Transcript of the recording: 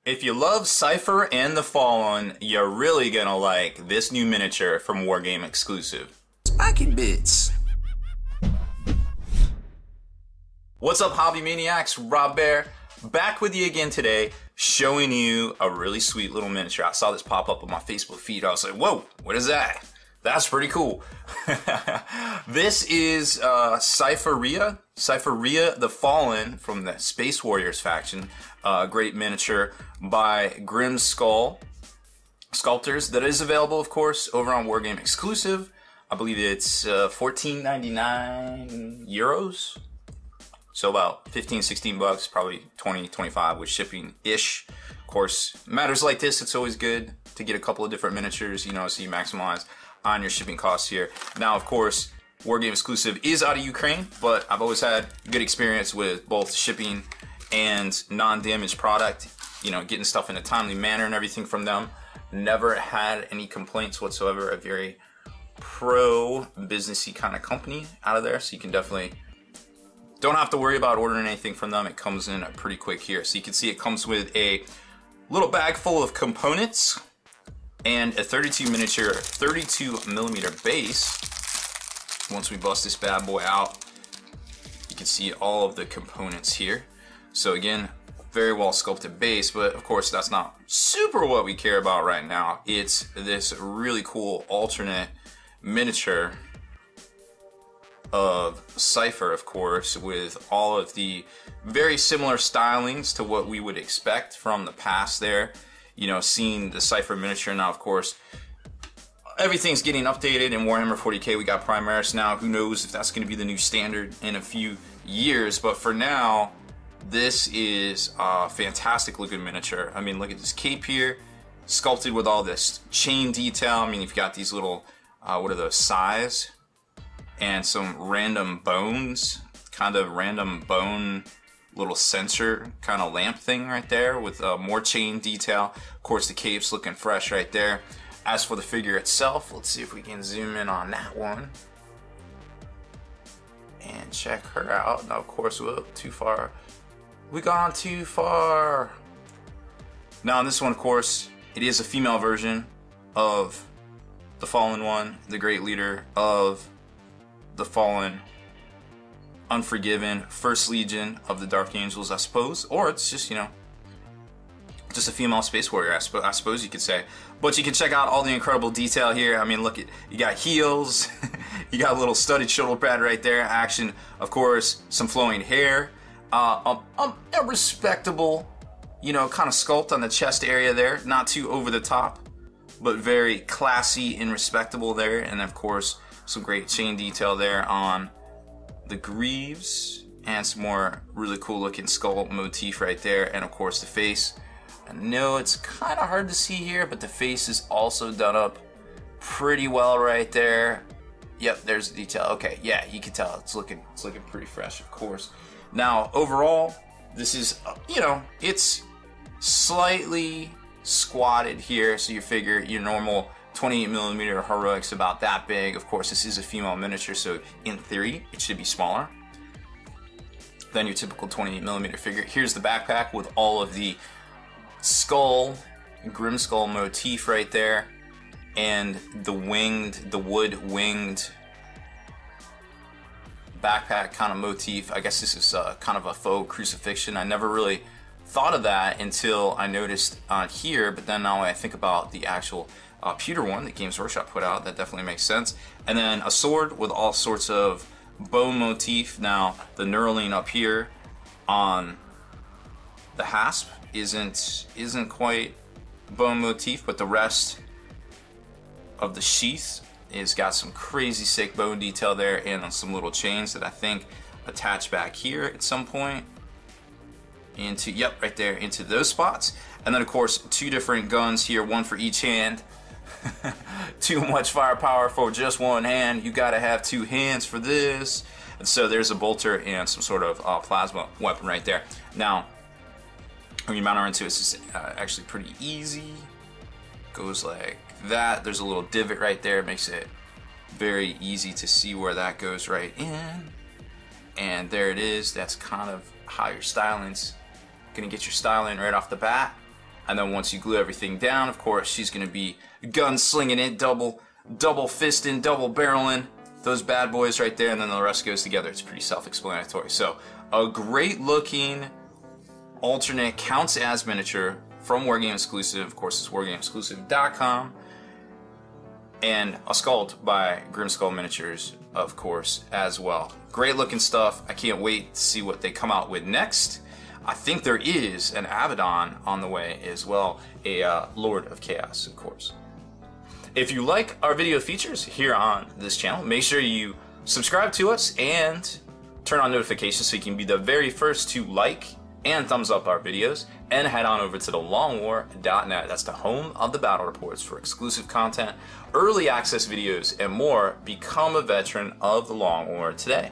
If you love Cypher and the Fallen, you're really gonna like this new miniature from Wargame exclusive. Spiky bits. What's up, hobby maniacs? Rob Baer back with you again today, showing you a really sweet little miniature. I saw this pop up on my Facebook feed. I was like, whoa, what is that? That's pretty cool. This is Cypheria the Fallen from the Space Warriors faction. Great miniature by Grim Skull Sculptors that is available, of course, over on Wargame exclusive. I believe it's 14.99 euros. So about 15, 16 bucks, probably 20, 25 with shipping-ish. Of course, matters like this, it's always good to get a couple of different miniatures, you know, so you maximize on your shipping costs here. Now, of course, Wargame exclusive is out of Ukraine, but I've always had good experience with both shipping and non-damaged product, you know, getting stuff in a timely manner and everything from them. Never had any complaints whatsoever. A very pro-businessy kind of company out of there, so you can definitely don't have to worry about ordering anything from them. It comes in pretty quick here. So you can see it comes with a little bag full of components and a 32 millimeter base. Once we bust this bad boy out, you can see all of the components here. So again, very well sculpted base, but of course that's not super what we care about right now. It's this really cool alternate miniature of Cypher, of course, with all of the very similar stylings to what we would expect from the past there. You know, seeing the Cypher miniature now, of course, everything's getting updated in Warhammer 40k. We got Primaris now. Who knows if that's going to be the new standard in a few years, but for now, this is a fantastic looking miniature. I mean, look at this cape here, sculpted with all this chain detail. I mean, you've got these little, what are those, sais? And some random bones, kind of random bone little sensor kind of lamp thing right there with more chain detail. Of course, the cape's looking fresh right there. As for the figure itself, let's see if we can zoom in on that one and check her out. Now, of course, whoop, too far. We gone too far. Now, in this one, of course, it is a female version of the Fallen one, the great leader of the Fallen, Unforgiven, First Legion of the Dark Angels, I suppose. Or it's just, you know, just a female space warrior, I suppose you could say. But you can check out all the incredible detail here. I mean, look at, you got heels, you got a little studded shoulder pad right there, action, of course, some flowing hair, a respectable, you know, kind of sculpt on the chest area there, not too over the top, but very classy and respectable there, and of course, some great chain detail there on the greaves and some more really cool looking skull motif right there, and of course the face. I know it's kind of hard to see here, but the face is also done up pretty well right there. Yep, there's the detail. Okay, yeah, you can tell it's looking pretty fresh, of course. Now overall, this is, you know, it's slightly squatted here, so you figure your normal 28 millimeter heroic's about that big. Of course, this is a female miniature, so in theory, it should be smaller than your typical 28 millimeter figure. Here's the backpack with all of the skull, Grim Skull motif right there, and the wood winged backpack kind of motif. I guess this is kind of a faux crucifixion. I never really thought of that until I noticed on here, but then now when I think about the actual pewter one that Games Workshop put out, that definitely makes sense. And then a sword with all sorts of bone motif. Now the knurling up here on the hasp isn't quite bone motif, but the rest of the sheath is got some crazy sick bone detail there, and some little chains that I think attach back here at some point into, yep, right there into those spots. And then of course two different guns here, one for each hand. Too much firepower for just one hand. You gotta have two hands for this. And so there's a bolter and some sort of plasma weapon right there. Now, when you mount her into it, it's actually pretty easy. Goes like that. There's a little divot right there. It makes it very easy to see where that goes right in. And there it is. That's kind of how your styling's gonna get your styling right off the bat. And then once you glue everything down, of course, she's going to be gunslinging it, double fisting, double barreling those bad boys right there, and then the rest goes together. It's pretty self-explanatory. So a great looking alternate counts as miniature from Wargame Exclusive. Of course, it's wargameexclusive.com. And a sculpt by Grim Skull Miniatures, of course, as well. Great looking stuff. I can't wait to see what they come out with next. I think there is an Abaddon on the way as well, a Lord of Chaos, of course. If you like our video features here on this channel, make sure you subscribe to us and turn on notifications so you can be the very first to like and thumbs up our videos, and head on over to thelongwar.net. That's the home of the battle reports for exclusive content, early access videos, and more. Become a veteran of the Long War today.